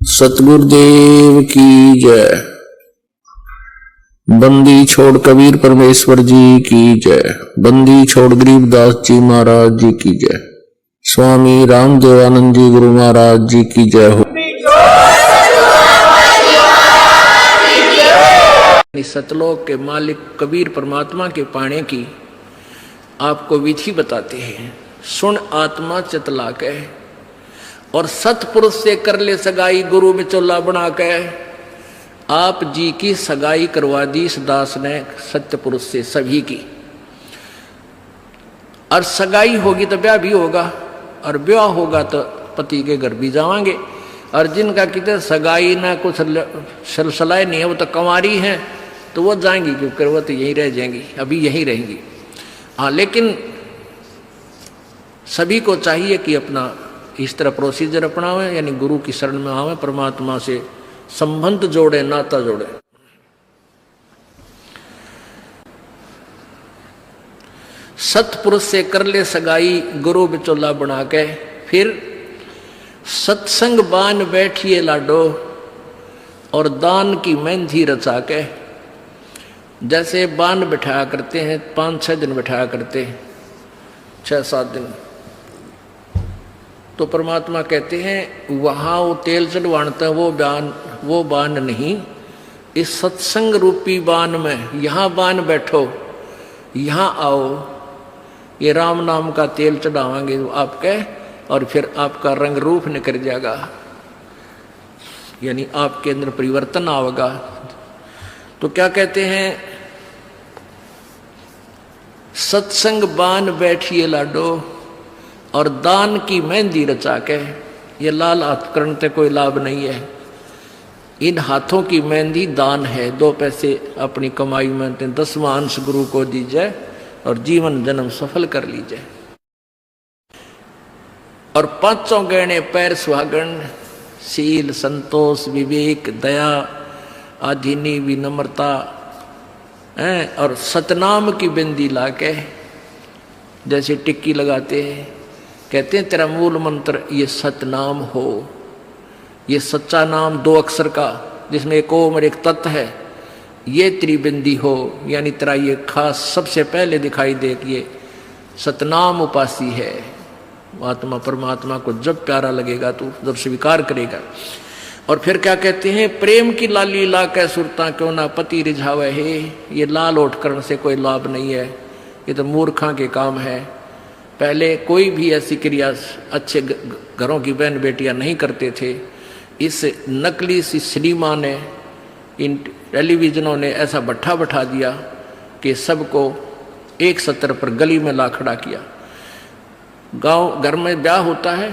सतगुरुदेव की जय। बंदी छोड़ कबीर परमेश्वर जी की जय। बंदी छोड़ गरीबदास जी महाराज जी की जय। स्वामी रामदेवानंद जी गुरु महाराज जी की जय हो। सतलोक के मालिक कबीर परमात्मा के पाने की आपको विधि बताते हैं। सुन आत्मा चतला के और सतपुरुष से कर ले सगाई, गुरु बिचौला बना के आप जी की सगाई करवा दी इस दास ने सत्य पुरुष से सभी की। और सगाई होगी तो ब्याह भी होगा, और ब्याह होगा तो पति के घर भी जावांगे। और जिनका कितने सगाई ना कुछ सलसलाए नहीं है, वो तो कंवारी हैं, तो वो जाएंगी, क्योंकि वो तो यहीं रह जाएंगी, अभी यहीं रहेंगी। हाँ, लेकिन सभी को चाहिए कि अपना इस तरह प्रोसीजर अपनावे, यानी गुरु की शरण में आवे, परमात्मा से संबंध जोड़े, नाता जोड़े। सतपुरुष से कर ले सगाई, गुरु बिचौला बना के, फिर सत्संग बान बैठिए लाडो और दान की मेहंदी रचा के। जैसे बान बिठाया करते हैं, 5-6 दिन बिठाया करते हैं, 6-7 दिन, तो परमात्मा कहते हैं वहाँ वो तेल चढ़वाता है, वो बान नहीं, इस सत्संग रूपी बान में यहाँ बान बैठो, यहाँ आओ, ये राम नाम का तेल चढ़ावांगे आपके, और फिर आपका रंग रूप निकल जाएगा, यानी आपके अंदर परिवर्तन आएगा। तो क्या कहते हैं, सत्संग बान बैठिए लाडो और दान की मेहंदी रचा के। ये लाल हाथ करने से कोई लाभ नहीं है, इन हाथों की मेहंदी दान है। 2 पैसे अपनी कमाई में 10वां अंश गुरु को दीजिए और जीवन जन्म सफल कर लीजिए। और 5 गहने पैर सुहागन, शील, संतोष, विवेक, दया, आधीनी, विनम्रता, और सतनाम की बिंदी लाके, जैसे टिक्की लगाते हैं, कहते हैं तेरा मूल मंत्र ये सतनाम हो, ये सच्चा नाम 2 अक्षर का, जिसमें एक ओम और एक तत् है, ये त्रिबिंदी हो, यानी तेरा ये खास सबसे पहले दिखाई दे कि ये सतनाम उपासी है। आत्मा परमात्मा को जब प्यारा लगेगा तो जब स्वीकार करेगा। और फिर क्या कहते हैं, प्रेम की लाली ला कै सुरता क्यों ना पति रिझावे है। ये लाल ओठ करने से कोई लाभ नहीं है, ये तो मूर्खा के काम है। पहले कोई भी ऐसी क्रिया अच्छे घरों की बहन बेटियां नहीं करते थे। इस नकली सी सिनेमा ने, इन टेलीविजनों ने ऐसा भट्ठा बैठा दिया कि सबको एक सत्र पर गली में ला खड़ा किया। गांव घर में ब्याह होता है,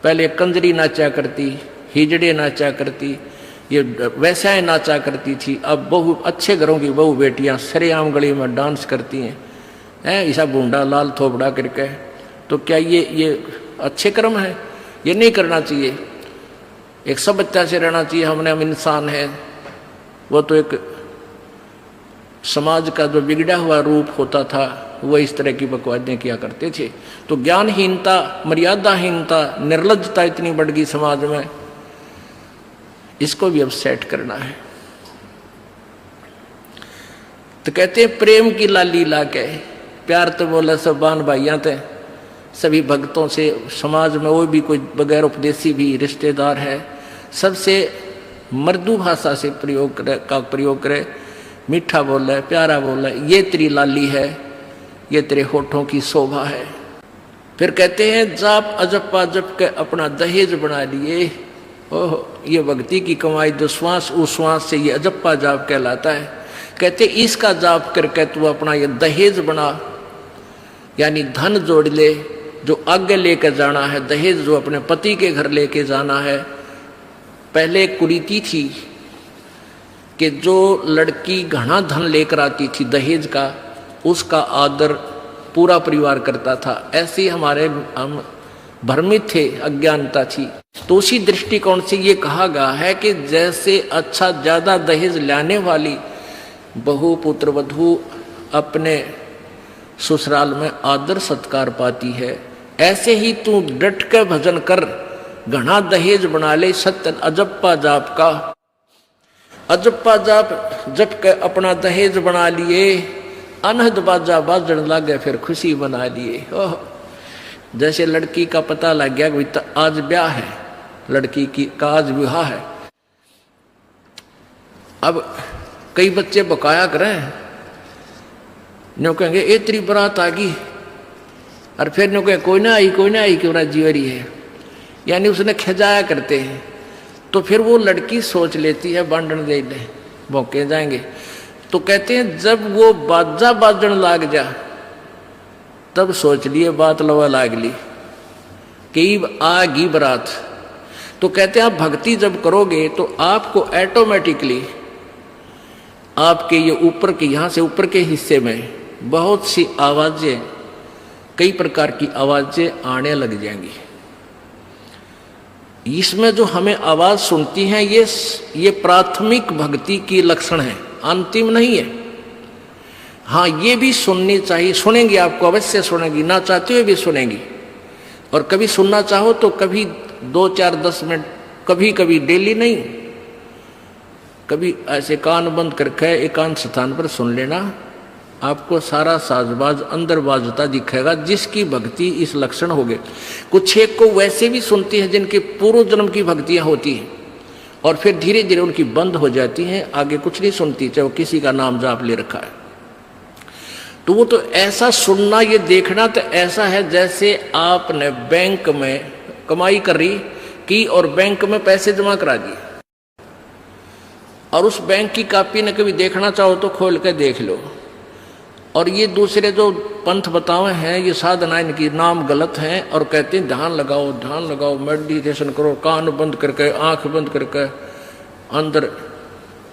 पहले कंजरी नाचा करती, हिजड़े नाचा करती, ये वैसाएं नाचा करती थी। अब बहु अच्छे घरों की बहु बेटियां सरेआम गली में डांस करती हैं, ऐसा बूंदा लाल थोपड़ा करके। तो क्या ये अच्छे कर्म है? ये नहीं करना चाहिए। एक सभ्यता से रहना चाहिए। हम इंसान है, वो तो एक समाज का जो बिगड़ा हुआ रूप होता था, वो इस तरह की बकवादें किया करते थे। तो ज्ञानहीनता, मर्यादाहीनता, निर्लज्जता इतनी बढ़ गई समाज में, इसको भी अब सेट करना है। तो कहते हैं प्रेम की लाली ला के, प्यार तो बोला सब बान भाइयां थे, सभी भक्तों से, समाज में वो भी कोई बगैर उपदेशी भी रिश्तेदार है, सबसे मृदु भाषा से प्रयोग करे, मीठा बोल है, प्यारा बोल है, ये तेरी लाली है, ये तेरे होठों की शोभा है। फिर कहते हैं जाप अजप्पा जप के अपना दहेज बना लिए। ओह, ये भक्ति की कमाई जो श्वास उश्वास से ये अजप्पा जाप कहलाता है। कहते इसका जाप करके तू अपना ये दहेज बना, यानी धन जोड़ ले, जो आगे लेकर जाना है, दहेज जो अपने पति के घर लेके जाना है। पहले कुरीति थी कि जो लड़की घना धन लेकर आती थी दहेज का, उसका आदर पूरा परिवार करता था। ऐसे हम भ्रमित थे, अज्ञानता थी। तो उसी दृष्टिकोण से ये कहा गया है कि जैसे अच्छा ज्यादा दहेज लाने वाली बहु पुत्र वधू अपने ससुराल में आदर सत्कार पाती है, ऐसे ही तू डट कर भजन कर, घना दहेज बना ले सत्य अजप्पा जाप का। अजप्पा जाप जप के अपना दहेज बना लिए, अनहद बाजा बाजन लागे फिर खुशी बना लिए। ओह, जैसे लड़की का पता लग गया कि आज ब्याह है, लड़की की का आज विवाह है। अब कई बच्चे बकाया करें, न्यों कहेंगे ए तेरी बरात आ गई, और फिर न्यों कहे कोई ना आई क्यों ना जीवरी है, यानी उसने खिजाया करते हैं। तो फिर वो लड़की सोच लेती है बांधन दे ले भौंके जाएंगे। तो कहते हैं जब वो बाजा बाजन लाग जा तब सोच लिए बात लवा लाग ली कि आगी बरात। तो कहते हैं आप भक्ति जब करोगे तो आपको ऑटोमेटिकली आपके ये ऊपर के यहाँ से ऊपर के हिस्से में बहुत सी आवाजें, कई प्रकार की आवाजें आने लग जाएंगी। इसमें जो हमें आवाज सुनती हैं ये प्राथमिक भक्ति की लक्षण है, अंतिम नहीं है। हाँ, ये भी सुननी चाहिए, सुनेंगी आपको अवश्य सुनेंगी, ना चाहते हुए भी सुनेंगी। और कभी सुनना चाहो तो कभी 2, 4, 10 मिनट, कभी कभी डेली नहीं, कभी ऐसे कान बंद करके एकांत स्थान पर सुन लेना, आपको सारा साजबाज अंदर बाजता दिखेगा, जिसकी भक्ति इस लक्षण हो गए। कुछ एक को वैसे भी सुनती है जिनके पूर्व जन्म की भक्तियां होती हैं और फिर धीरे धीरे उनकी बंद हो जाती हैं, आगे कुछ नहीं सुनती, चाहे वो किसी का नाम जाप ले रखा है। तो वो तो ऐसा सुनना, ये देखना तो ऐसा है जैसे आपने बैंक में कमाई करी की और बैंक में पैसे जमा करा दिए, और उस बैंक की कॉपी ने कभी देखना चाहो तो खोल के देख लो। और ये दूसरे जो पंथ बतावे हैं, ये साधना इनकी नाम गलत हैं और कहते हैं ध्यान लगाओ, मेडिटेशन करो, कान बंद करके आंख बंद करके अंदर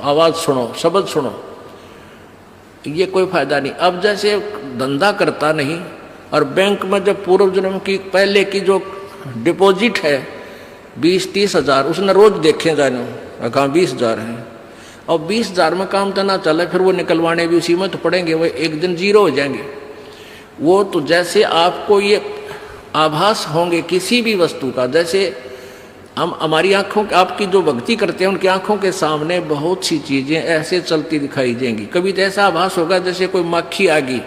आवाज सुनो, शब्द सुनो, ये कोई फायदा नहीं। अब जैसे धंधा करता नहीं और बैंक में जब पूर्व जन्म की पहले की जो डिपॉजिट है 20-30 हजार, उसने रोज देखे जाने कहा 20,000 है, और 20,000 में काम तो ना चले, फिर वो निकलवाने भी उसी में तो पड़ेंगे, वो एक दिन जीरो हो जाएंगे। वो तो जैसे आपको ये आभास होंगे किसी भी वस्तु का, जैसे हम हमारी आंखों, आपकी जो भक्ति करते हैं उनकी आंखों के सामने बहुत सी चीजें ऐसे चलती दिखाई देंगी। कभी तो ऐसा आभास होगा जैसे कोई मक्खी आ गई,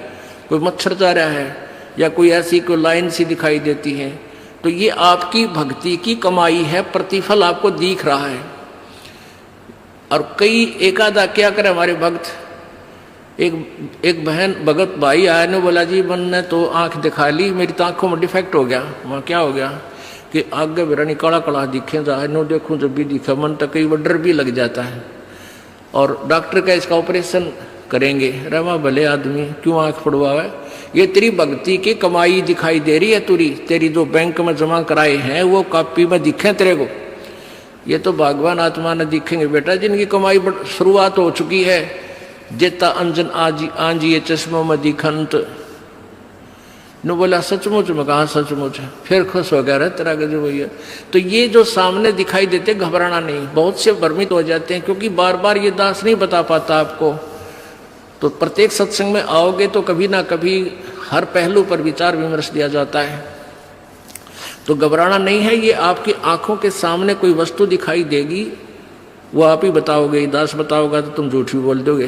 कोई मच्छर जा रहा है, या कोई ऐसी कोई लाइन सी दिखाई देती है। तो ये आपकी भक्ति की कमाई है, प्रतिफल आपको दिख रहा है। और कई एकादा क्या करे हमारे भक्त, एक बहन भगत भाई आया ने बोला जी मैंने तो आंख दिखा ली, मेरी तो आंखों में डिफेक्ट हो गया। वहाँ क्या हो गया कि आगे बिरानी काला काला दिखे जा, नो देखूं जब भी दिखा, मन तक कई बार डर भी लग जाता है। और डॉक्टर का इसका ऑपरेशन करेंगे, रमा भले आदमी क्यों आंख पड़वावे, ये तेरी भक्ति की कमाई दिखाई दे रही है, तेरी जो बैंक में जमा कराए हैं वो कॉपी में दिखे तेरे को, ये तो भगवान आत्मा ने दिखेंगे बेटा, जिनकी कमाई शुरुआत हो चुकी है। जेता अंजन आंजिए चश्मों में दिखंत न बोला सचमुच में, कहा सचमुच, फिर खुश हो गया रहे तेरा गजब भैया। तो ये जो सामने दिखाई देते घबराना नहीं, बहुत से भ्रमित हो जाते हैं क्योंकि बार बार ये दास नहीं बता पाता आपको। तो प्रत्येक सत्संग में आओगे तो कभी ना कभी हर पहलू पर विचार विमर्श दिया जाता है। तो घबराना नहीं है, ये आपकी आंखों के सामने कोई वस्तु दिखाई देगी, वो आप ही बताओगे, दास बताओगा तो तुम झूठ भी बोल दोगे।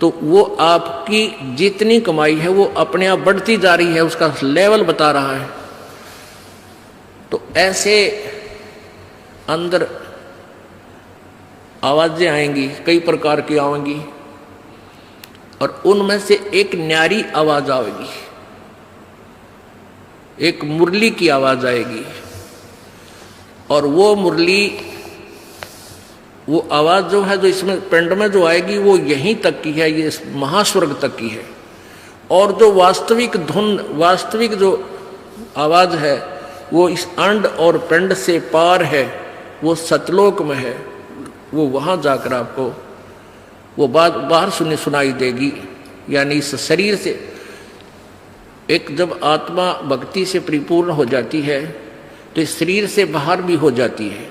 तो वो आपकी जितनी कमाई है वो अपने आप बढ़ती जा रही है, उसका लेवल बता रहा है। तो ऐसे अंदर आवाजें आएंगी, कई प्रकार की आएंगी, और उनमें से एक न्यारी आवाज आएगी, एक मुरली की आवाज आएगी। और वो मुरली, वो आवाज जो है, जो इसमें पिंड में जो आएगी वो यहीं तक की है, ये महास्वर्ग तक की है। और जो वास्तविक धुन, वास्तविक जो आवाज है वो इस अंड और पिंड से पार है, वो सतलोक में है। वो वहां जाकर आपको वो बात बाहर सुनाई देगी। यानी इस शरीर से एक जब आत्मा भक्ति से परिपूर्ण हो जाती है तो इस शरीर से बाहर भी हो जाती है।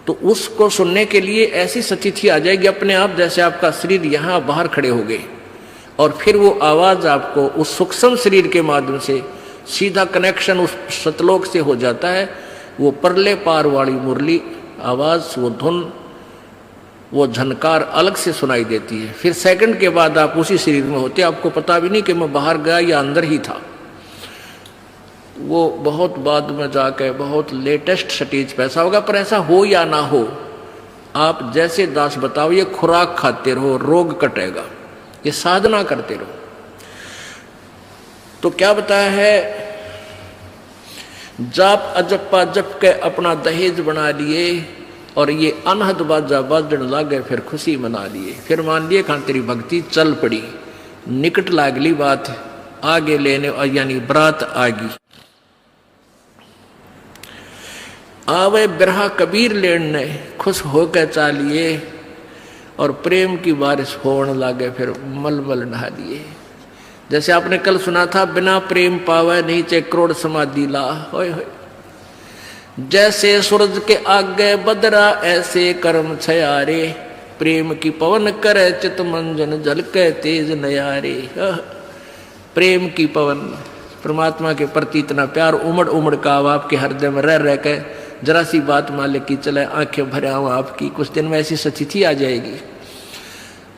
तो उसको सुनने के लिए ऐसी स्थिति आ जाएगी अपने आप, जैसे आपका शरीर यहाँ बाहर खड़े हो गए, और फिर वो आवाज आपको उस सूक्ष्म शरीर के माध्यम से सीधा कनेक्शन उस सतलोक से हो जाता है, वो परले पार वाली मुरली आवाज़, वो धुन, वो झनकार अलग से सुनाई देती है। फिर सेकंड के बाद आप उसी शरीर में होते, आपको पता भी नहीं कि मैं बाहर गया या अंदर ही था। वो बहुत बाद में जाके बहुत लेटेस्ट स्टेज पे ऐसा होगा, पर ऐसा हो या ना हो, आप जैसे दास बताओ, ये खुराक खाते रहो, रोग कटेगा, ये साधना करते रहो। तो क्या बताया है, जाप अजप्पा जप के अपना दहेज बना लिए और ये अनहद बाजा बाजन लागे, फिर खुशी मना लिए। फिर मान लिए खान तेरी भक्ति चल पड़ी, निकट लागली बात आगे लेने, यानी बरात आगी। आवे बिरहा कबीर लेने, खुश होकर चालिए और प्रेम की बारिश होने लागे, फिर मलमल नहा लिए। जैसे आपने कल सुना था, बिना प्रेम पावे नहीं चे करोड़ समाधि ला। होय होय, जैसे सूरज के आगे बदरा ऐसे कर्म छयारे, प्रेम की पवन करे चित मंजन झलके तेज नयारे। प्रेम की पवन, परमात्मा के प्रति इतना प्यार उमड़ उमड़ का अब आपके हृदय में रह रह के जरा सी बात मालिक की चले, आंखें भरे आऊं आपकी, कुछ दिन में ऐसी सतिथि आ जाएगी।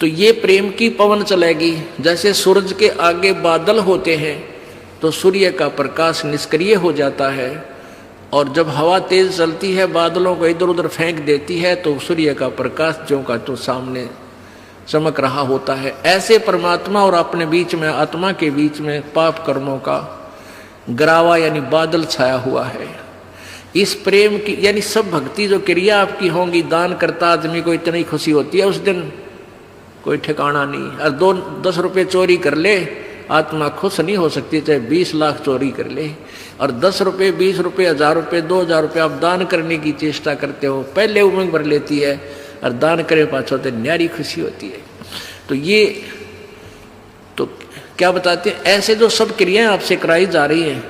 तो ये प्रेम की पवन चलेगी। जैसे सूरज के आगे बादल होते हैं तो सूर्य का प्रकाश निष्क्रिय हो जाता है, और जब हवा तेज चलती है बादलों को इधर उधर फेंक देती है तो सूर्य का प्रकाश जो का तो सामने चमक रहा होता है। ऐसे परमात्मा और अपने बीच में, आत्मा के बीच में पाप कर्मों का गरावा यानी बादल छाया हुआ है। इस प्रेम की यानी सब भक्ति जो क्रिया आपकी होंगी, दान करता आदमी को इतनी खुशी होती है उस दिन कोई ठिकाना नहीं। और 10 रुपये चोरी कर ले, आत्मा खुश नहीं हो सकती, चाहे 20 लाख चोरी कर ले। और 10 रुपये, 20 रुपये, 1000 रुपये, 2000 रुपये आप दान करने की चेष्टा करते हो, पहले उमंग भर लेती है, और दान करे पाछो तो न्यारी खुशी होती है। तो ये तो क्या बताते हैं, ऐसे जो सब क्रियाएं आपसे कराई जा रही हैं,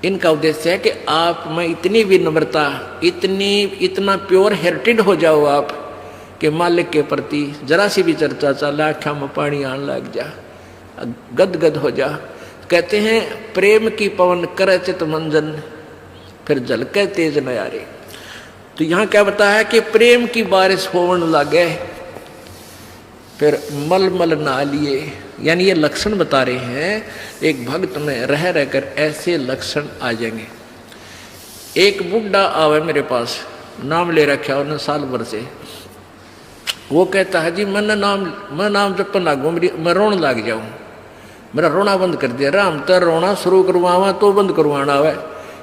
इनका उद्देश्य है कि आप में इतनी विनम्रता, इतना प्योर हार्टेड हो जाओ आप कि मालिक के प्रति जरा सी भी चर्चा चले आँखों में पानी आने लग जा, गदगद हो जा। कहते हैं प्रेम की पवन करे चित मंजन, फिर झलके तेज नयारे। तो यहाँ क्या बताया कि प्रेम की बारिश होने लगे, फिर मलमल नहा लिए। यानी ये लक्षण बता रहे हैं, एक भक्त में रह रहकर ऐसे लक्षण आ जाएंगे। एक बुढ़ा आवे मेरे पास, नाम ले रखा उन्होंने साल भर से। वो कहता है जी मैं नाम जपन लागू, मैं रोने लग जाऊं, मेरा रोना बंद कर दिया। राम तो रोना शुरू करवावा तो बंद करवाना आवे,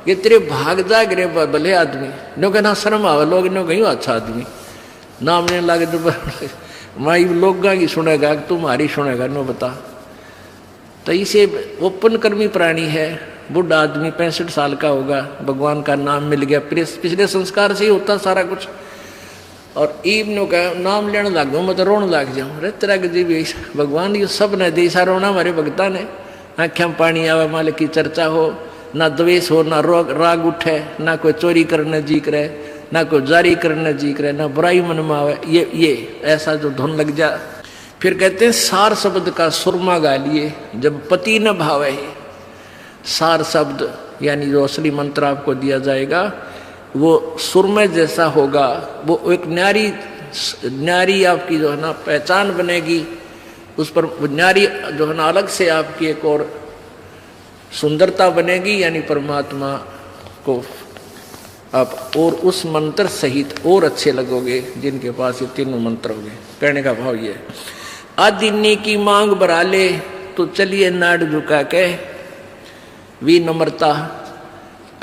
ये तेरे भाग जाग रे भले आदमी। नो कहना शर्म आवे, लोग नो कहीं अच्छा आदमी नाम लेने लगे तो माई लोग की सुनेगा तुम्हारी सुनेगा, नो बता। तो इसे ओपन कर्मी प्राणी है, बुढ़ा आदमी 65 साल का होगा, भगवान का नाम मिल गया, पिछले संस्कार से ही होता सारा कुछ। और ईब का नाम लेने लग गया, मैं तो रोने लग जाऊँ। अरे तेरा जी भी भगवान ये सब ने देसा रोना हमारे भगता ने, आँखें में पानी आवे, मालिक की चर्चा हो, ना द्वेष हो, ना राग उठे, ना कोई चोरी करने जी करे, ना कोई जारी करने जी करे, ना बुराई मन में आवे, ये ऐसा जो धुन लग जा। फिर कहते हैं सार शब्द का सुरमा गा लिए, जब पति न भावे। सार शब्द यानी जो असली मंत्र आपको दिया जाएगा वो सुरमे जैसा होगा, वो एक न्यारी आपकी जो है ना पहचान बनेगी, उस पर न्यारी जो है ना अलग से आपकी एक और सुंदरता बनेगी। यानी परमात्मा को आप और उस मंत्र सहित और अच्छे लगोगे जिनके पास ये तीनों मंत्र होंगे। कहने का भाव ये, आदिन्नी की मांग भरा ले तो चलिए नाड़ झुका के, विनम्रता,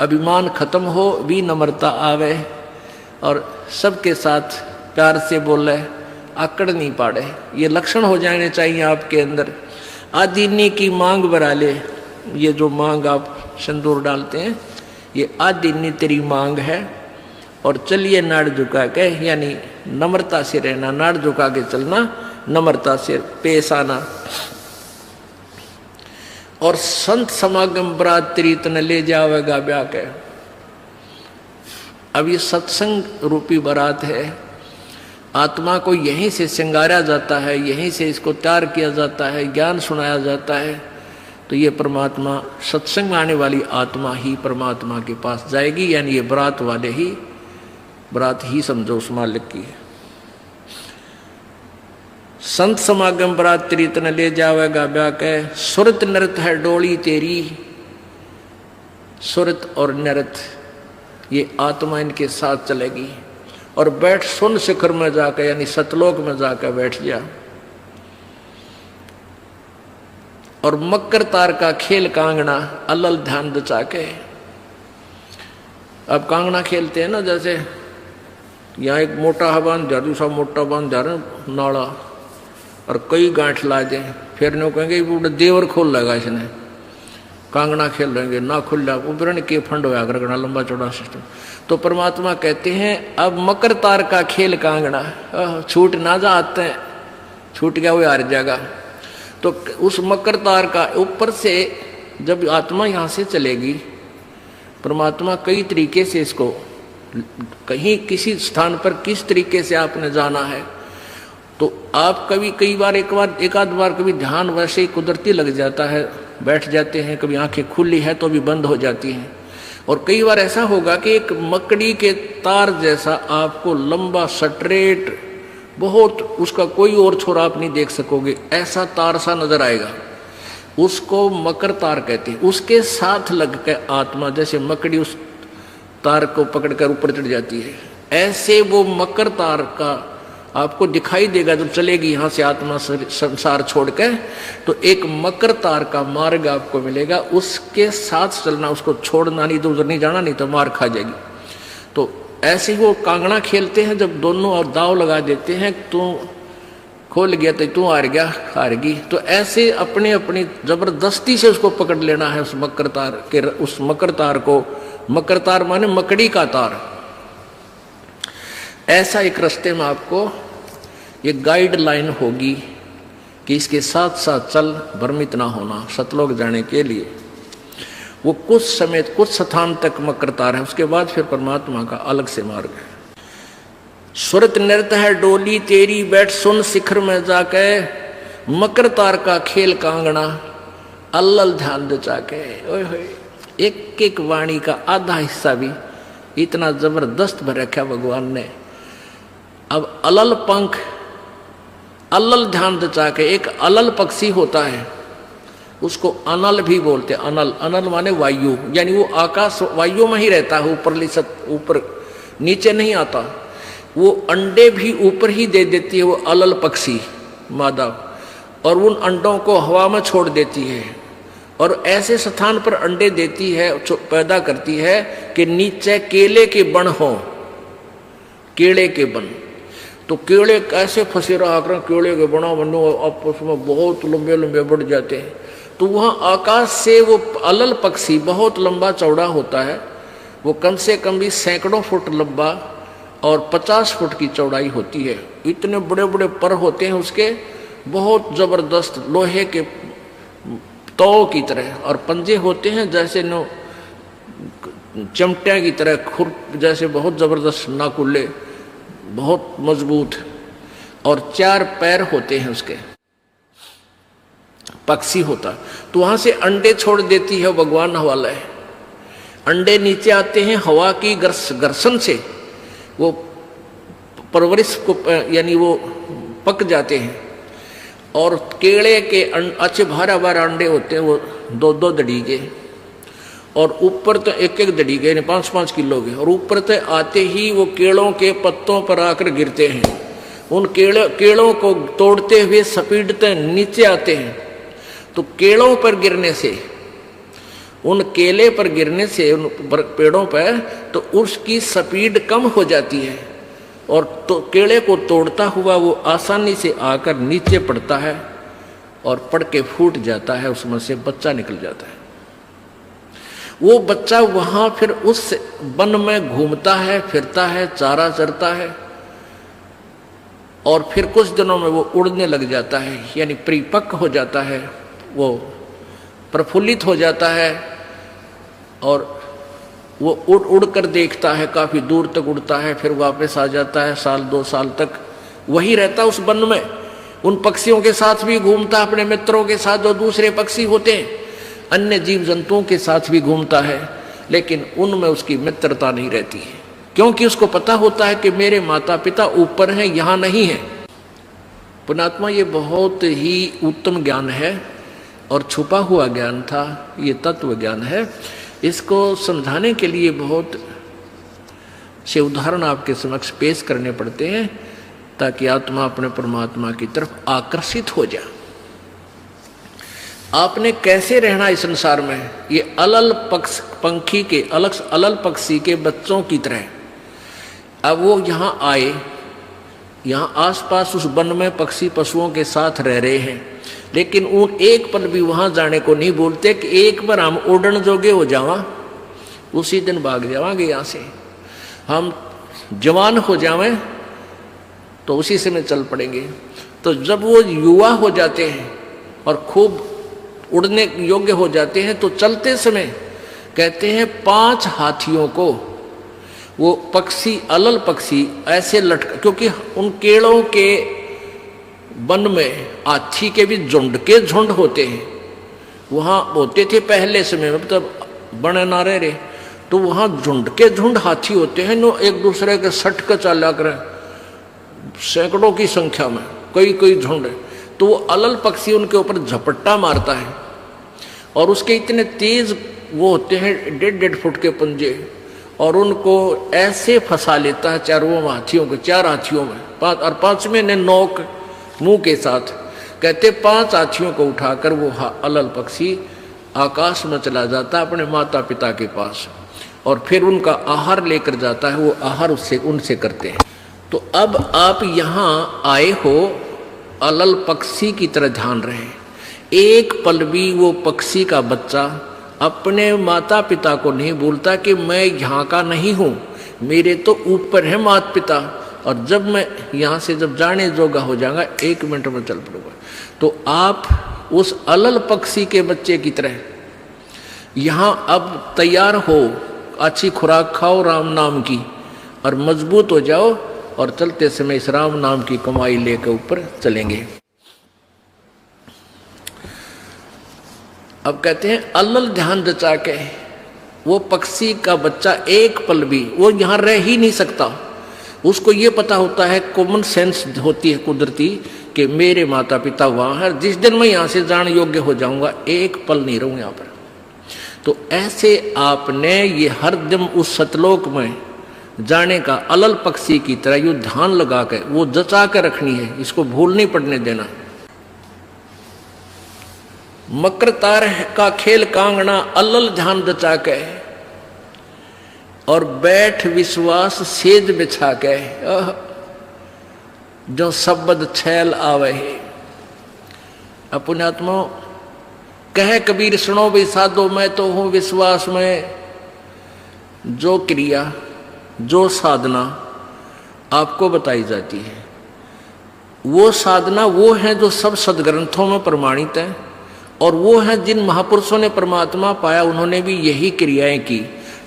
अभिमान खत्म हो, विनम्रता आवे, और सबके साथ प्यार से बोले, आकड़ नहीं पाड़े। ये लक्षण हो जाने चाहिए आपके अंदर। आदिन्नी की मांग भरा ले, ये जो मांग आप सिंदूर डालते हैं, ये आदिन्नी तेरी मांग है। और चलिए नाड़ झुका के, यानी नम्रता से रहना, नाड़ झुका के चलना, नम्रता से पेश आना। और संत समागम बरात तेरी तने ले जावेगा ब्याह के। अब ये सत्संग रूपी बरात है, आत्मा को यहीं से श्रृंगारा जाता है, यहीं से इसको तैयार किया जाता है, ज्ञान सुनाया जाता है, तो ये परमात्मा सत्संग में आने वाली आत्मा ही परमात्मा के पास जाएगी, यानी ये बरात वाले ही, बरात ही समझो उस मालिक की है। संत समागम बरात तेरी तन ले जावेगा ब्याह के, सुरत नृत है डोली तेरी। सुरत और नृत ये आत्मा इनके साथ चलेगी और बैठ सुन शिखर में जाकर, यानी सतलोक में जाकर बैठ जा। और मकर तार का खेल कांगना अलल ध्यान दचा के। अब कांगना खेलते हैं ना, जैसे यहाँ एक मोटा बांध दिया, दूसरा मोटा बांध दिया नाड़ा, और कई गांठ ला दे, फिर नो कहेंगे वो देवर खोल लेगा इसने, कांगना खेल रहेंगे ना खुल जा, उपरण के फंड होया करना लंबा चौड़ा सिस्टम। तो परमात्मा कहते हैं अब मकर तार का खेल कांगना, छूट ना जाते हैं, छूट गया वो हार जाएगा। तो उस मकर तार का ऊपर से जब आत्मा यहाँ से चलेगी, परमात्मा कई तरीके से इसको, कहीं किसी स्थान पर किस तरीके से आपने जाना है, तो आप कभी कई बार एक आध बार कभी ध्यान वैसे ही कुदरती लग जाता है, बैठ जाते हैं, कभी आंखें खुली है तो भी बंद हो जाती हैं, और कई बार ऐसा होगा कि एक मकड़ी के तार जैसा आपको लंबा स्ट्रेट, बहुत उसका कोई और छोर आप नहीं देख सकोगे, ऐसा तार सा नजर आएगा, उसको मकर तार कहते हैं। उसके साथ लग के आत्मा जैसे मकड़ी उस तार को पकड़कर ऊपर चढ़ जाती है, ऐसे वो मकर तार का आपको दिखाई देगा जब चलेगी यहाँ से आत्मा संसार छोड़ के, तो एक मकर तार का मार्ग आपको मिलेगा, उसके साथ चलना, उसको छोड़ना नहीं, तो उधर नहीं जाना, नहीं तो मार खा जाएगी। तो ऐसे ही वो कांगड़ा खेलते हैं, जब दोनों और दाव लगा देते हैं, तू खोल गया तो तू हार गया, हारगी, तो ऐसे अपने अपनी जबरदस्ती से उसको पकड़ लेना है उस मकर तार के, उस मकर तार को। मकर तार माने मकड़ी का तार। ऐसा एक रास्ते में आपको ये गाइडलाइन होगी कि इसके साथ साथ चल, भ्रमित ना होना सतलोक जाने के लिए। वो कुछ समय कुछ स्थान तक मकर तार है, उसके बाद फिर परमात्मा का अलग से मार्ग है। सुरत नृत्य है डोली तेरी, बैठ सुन शिखर में जाके, मकर तार का खेल कांगना अल्लल ध्यान दचा के। ओए होए, एक एक वाणी का आधा हिस्सा भी इतना जबरदस्त भर रखा भगवान ने। अब अलल पंख, अलल ध्यान दचा के, एक अलल पक्षी होता है, उसको अनल भी बोलते हैं। अनल, अनल माने वायु, यानी वो आकाश वायु में ही रहता है, ऊपर नीचे नहीं आता। वो अंडे भी ऊपर ही दे देती है वो अलल पक्षी मादा, और उन अंडों को हवा में छोड़ देती है, और ऐसे स्थान पर अंडे देती है, पैदा करती है कि नीचे केले के बन हो, केले के बन। तो केले कैसे फंसे रहा कर, केले के बना बनो आपस में बहुत लंबे लंबे बढ़ जाते हैं। तो वहाँ आकाश से वो अलल पक्षी बहुत लंबा चौड़ा होता है, वो कम से कम भी सैकड़ों फुट लंबा और 50 फुट की चौड़ाई होती है। इतने बड़े बड़े पर होते हैं उसके, बहुत जबरदस्त लोहे के तौ की तरह, और पंजे होते हैं जैसे नो चमटिया की तरह, खुर जैसे बहुत जबरदस्त नाकुल्ले, बहुत मजबूत, और 4 पैर होते हैं उसके, पक्षी होता। तो वहां से अंडे छोड़ देती है, भगवान हवाला है। अंडे नीचे आते हैं हवा की घर्षण से, वो परवरिश को यानी वो पक जाते हैं, और केले के अच्छे भारा भारा अंडे होते हैं, वो 2-2 दड़ी के, और ऊपर तो 1-1 दड़ी के, 5-5 किलो के, और ऊपर तो आते ही वो केलों के पत्तों पर आकर गिरते हैं। उन केलों को तोड़ते हुए सपीटते नीचे आते हैं। तो केलों पर गिरने से, उन केले पर गिरने से, उन पेड़ों पर, तो उसकी स्पीड कम हो जाती है, और तो केले को तोड़ता हुआ वो आसानी से आकर नीचे पड़ता है, और पड़ के फूट जाता है, उसमें से बच्चा निकल जाता है। वो बच्चा वहां फिर उस वन में घूमता है, फिरता है, चारा चरता है, और फिर कुछ दिनों में वो उड़ने लग जाता है, यानी परिपक्व हो जाता है, वो प्रफुल्लित हो जाता है, और वो उड़ उड़ कर देखता है, काफी दूर तक उड़ता है, फिर वापस आ जाता है, 1-2 साल तक वही रहता उस वन में। उन पक्षियों के साथ भी घूमता, अपने मित्रों के साथ जो दूसरे पक्षी होते हैं, अन्य जीव जंतुओं के साथ भी घूमता है, लेकिन उनमें उसकी मित्रता नहीं रहती है, क्योंकि उसको पता होता है कि मेरे माता पिता ऊपर हैं, यहाँ नहीं है। पुण्यात्मा, ये बहुत ही उत्तम ज्ञान है और छुपा हुआ ज्ञान था, ये तत्व ज्ञान है। इसको समझाने के लिए बहुत से उदाहरण आपके समक्ष पेश करने पड़ते हैं, ताकि आत्मा अपने परमात्मा की तरफ आकर्षित हो जाए। आपने कैसे रहना इस संसार में, ये अलल पंखी के अलल पक्षी के बच्चों की तरह। अब वो यहाँ आए, यहाँ आसपास उस वन में पक्षी पशुओं के साथ रह रहे हैं, लेकिन उन एक पल भी वहाँ जाने को नहीं बोलते कि एक बार हम उड़न जोगे हो जावा, उसी दिन भाग जावांगे यहाँ से। हम जवान हो जावें तो उसी समय चल पड़ेंगे। तो जब वो युवा हो जाते हैं और खूब उड़ने योग्य हो जाते हैं, तो चलते समय कहते हैं 5 हाथियों को वो पक्षी, अलल पक्षी ऐसे लटका, क्योंकि उन केड़ों के वन में हाथी के भी झुंड के झुंड होते हैं, वहाँ होते थे पहले समय में, तब बने ना रहे, तो वहाँ झुंड के झुंड हाथी होते हैं, नो एक दूसरे के सट कर चला कर सैकड़ों की संख्या में, कई झुंड। तो वो अलल पक्षी उनके ऊपर झपट्टा मारता है और उसके इतने तेज वो होते हैं 1.5 फुट के पंजे, और उनको ऐसे फंसा लेता है चारों हाथियों को, 4 हाथियों में, 5 और 5वें ने नोक मुंह के साथ। कहते 5 हाथियों को उठाकर वो अलल पक्षी आकाश में चला जाता अपने माता पिता के पास, और फिर उनका आहार लेकर जाता है, वो आहार उससे उनसे करते हैं। तो अब आप यहाँ आए हो अलल पक्षी की तरह ध्यान रहे। एक पल भी वो पक्षी का बच्चा अपने माता पिता को नहीं बोलता कि मैं यहाँ का नहीं हूँ, मेरे तो ऊपर है माता पिता, और जब मैं यहाँ से जब जाने जोगा हो जाऊंगा 1 मिनट में चल पड़ूंगा। तो आप उस अलल पक्षी के बच्चे की तरह यहाँ अब तैयार हो, अच्छी खुराक खाओ राम नाम की, और मजबूत हो जाओ, और चलते समय इस राम नाम की कमाई लेकर ऊपर चलेंगे। अब कहते हैं अलल ध्यान जचा के वो पक्षी का बच्चा एक पल भी वो यहाँ रह ही नहीं सकता। उसको ये पता होता है, कॉमन सेंस होती है कुदरती, कि मेरे माता पिता वहाँ है, जिस दिन मैं यहाँ से जाने योग्य हो जाऊंगा एक पल नहीं रहूँ यहाँ पर। तो ऐसे आपने ये हर दिन उस सतलोक में जाने का अलल पक्षी की तरह यू ध्यान लगा कर वो जचा कर रखनी है, इसको भूल नहीं पड़ने देना। मकर तार का खेल कांगना अलल ध्यान जचा के, और बैठ विश्वास सेज बिछा के, जो शब्द छैल आवे है। पुण्यात्मा कहे कबीर सुनो भी साधो, मैं तो हूं विश्वास में। जो क्रिया जो साधना आपको बताई जाती है, वो साधना वो है जो सब सदग्रंथों में प्रमाणित है, और वो है जिन महापुरुषों ने परमात्मा पाया, उन्होंने भी यही क्रियाएं की।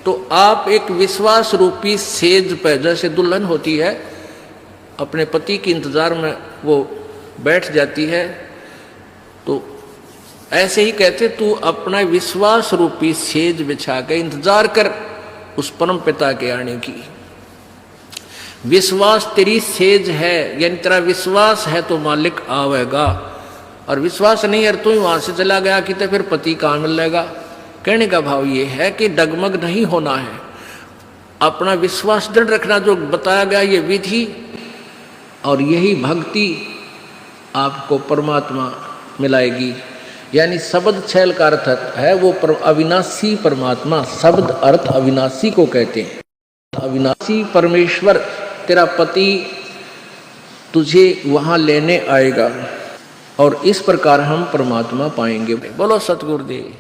तो आप एक विश्वास रूपी सेज पे, जैसे दुल्हन होती है अपने पति के इंतजार में वो बैठ जाती है, तो ऐसे ही कहते तू अपना विश्वास रूपी सेज बिछा के इंतजार कर उस परम पिता के आने की। विश्वास तेरी सेज है, यानी तेरा विश्वास है तो मालिक आवेगा, और विश्वास नहीं है तो ही वहां से चला गया कि तो फिर पति कहाँ मिलेगा। कहने का भाव ये है कि डगमग नहीं होना है, अपना विश्वास दृढ़ रखना, जो बताया गया ये विधि, और यही भक्ति आपको परमात्मा मिलाएगी। यानी शब्द छैल का अर्थ है वो अविनाशी परमात्मा, शब्द अर्थ अविनाशी को कहते हैं। अविनाशी परमेश्वर तेरा पति तुझे वहां लेने आएगा, और इस प्रकार हम परमात्मा पाएंगे। बोलो सतगुरुदेव।